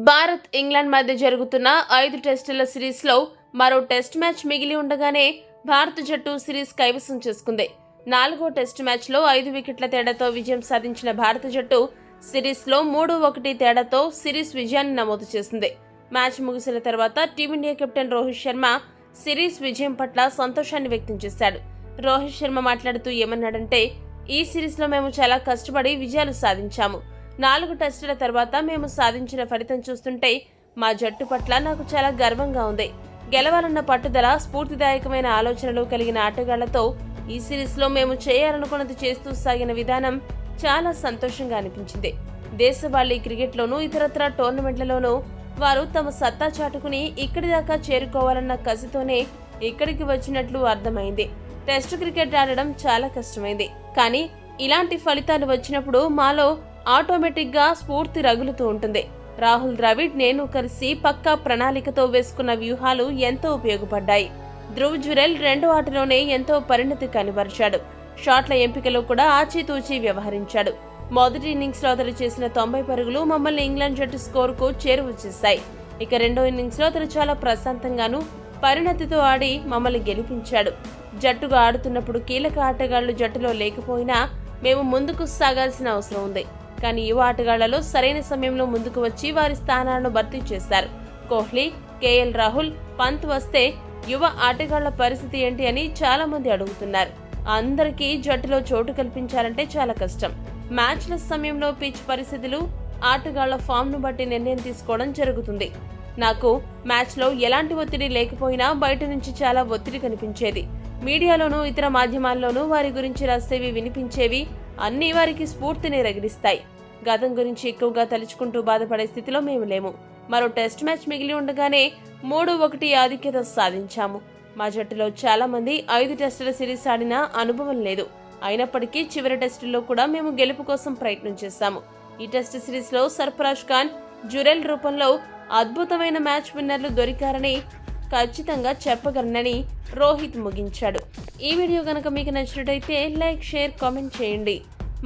Bharat England మధ్య జరుగుతున్న 5 టెస్టుల సిరీస్లో మరో టెస్ట్ మ్యాచ్ మిగిలి ఉండగానే భారత జట్టు సిరీస్ కైవసం చేసుకుంది. 4వ టెస్ట్ మ్యాచ్లో 5 వికెట్ల తేడాతో విజయం సాధించిన భారత జట్టు సిరీస్లో 3-1 తేడాతో సిరీస్ విజయాన్ని నమోదు చేసింది. మ్యాచ్ ముగిసిన తర్వాత team India captain Rohit Sharma series విజయం పట్ల సంతోషాన్ని వ్యక్తం చేశాడు. రోహిత్ శర్మ మాట్లాడుతూ ఏమన్నాడంటే, ఈ సిరీస్లో మేము చాలా కష్టపడి విజయాలు సాధించాము. 4 టెస్టుల తర్వాత మేము సాధించిన ఫలితం చూస్తుంటే మా జట్టు పట్ల నాకు చాలా గర్వంగా ఉంది. గెలవాలన్న పట్టుదల, స్ఫూర్తిదాయకమైన ఆలోచనలు కలిగిన ఆటగాళ్లతో ఈ సిరీస్లో మేము చేయాలనుకున్నది చేస్తూ సాగిన విధానం చాలా సంతోషంగా అనిపించింది. దేశవాళీ క్రికెట్లోనూ ఇతరత్ర టోర్నమెంట్లలోనూ వారు తమ సత్తా చాటుకుని ఇక్కడి దాకా చేరుకోవాలన్న కసితోనే ఇక్కడికి వచ్చినట్లు అర్థమైంది. టెస్టు క్రికెట్ ఆడడం చాలా కష్టమైంది, కానీ ఇలాంటి ఫలితాలు వచ్చినప్పుడు మాలో ఆటోమేటిక్ గా స్ఫూర్తి రగులుతూ ఉంటుంది. రాహుల్ ద్రావిడ్, నేను కలిసి పక్కా ప్రణాళికతో వేసుకున్న వ్యూహాలు ఎంతో ఉపయోగపడ్డాయి. ధ్రువ్ జురెల్ 2వ ఆటలోనే ఎంతో పరిణతి కనబరిచాడు. షాట్ల ఎంపికలో కూడా ఆచితూచి వ్యవహరించాడు. మొదటి ఇన్నింగ్స్ లో అతడు చేసిన 90 పరుగులు మమ్మల్ని ఇంగ్లాండ్ జట్టు స్కోరుకు చేరువ చేశాయి. ఇక రెండో ఇన్నింగ్స్ లో అతడు చాలా ప్రశాంతంగానూ పరిణతితో ఆడి మమ్మల్ని గెలిపించాడు. జట్టుగా ఆడుతున్నప్పుడు కీలక ఆటగాళ్లు జట్టులో లేకపోయినా మేము ముందుకు సాగాల్సిన అవసరం ఉంది. కానీ యువ ఆటగాళ్లలో సరైన సమయంలో ముందుకు వచ్చి వారి స్థానాలను భర్తీ చేశారు. కోహ్లీ, కేఎల్ రాహుల్, పంత్ వస్తే యువ ఆటగాళ్ల పరిస్థితి ఏంటి అని చాలా మంది అడుగుతున్నారు. అందరికీ జట్టులో చోటు కల్పించాలంటే చాలా కష్టం. మ్యాచ్ల సమయంలో పిచ్ పరిస్థితులు, ఆటగాళ్ల ఫామ్ ను బట్టి నిర్ణయం తీసుకోవడం జరుగుతుంది. నాకు మ్యాచ్లో ఎలాంటి ఒత్తిడి లేకపోయినా బయట నుంచి చాలా ఒత్తిడి కనిపించేది. మీడియాలోనూ ఇతర మాధ్యమాల్లోనూ వారి గురించి రాసేవి, వినిపించేవి అన్నీ వారికి స్ఫూర్తిని రగిలిస్తాయి. గతం గురించి ఎక్కువగా తలుచుకుంటూ బాధపడే స్థితిలో మేము లేము. మరో టెస్ట్ మ్యాచ్ మిగిలి ఉండగానే 3-1 ఆధిక్యత సాధించాము. మా జట్టులో చాలా మంది 5 టెస్టుల సిరీస్ ఆడిన అనుభవం లేదు. అయినప్పటికీ చివరి టెస్టుల్లో కూడా మేము గెలుపు కోసం ప్రయత్నం చేశాము. ఈ టెస్ట్ సిరీస్ లో సర్ఫరాజ్ ఖాన్, జురెల్ రూపంలో అద్భుతమైన మ్యాచ్ విన్నర్లు దొరికారని ఖచ్చితంగా చెప్పగలనని రోహిత్ ముగించాడు. ఈ వీడియో కనుక మీకు నచ్చినట్టయితే లైక్, షేర్, కామెంట్ చేయండి.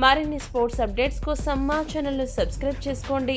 మరిన్ని స్పోర్ట్స్ అప్డేట్స్ కోసం మా ఛానల్ ను సబ్స్క్రైబ్ చేసుకోండి.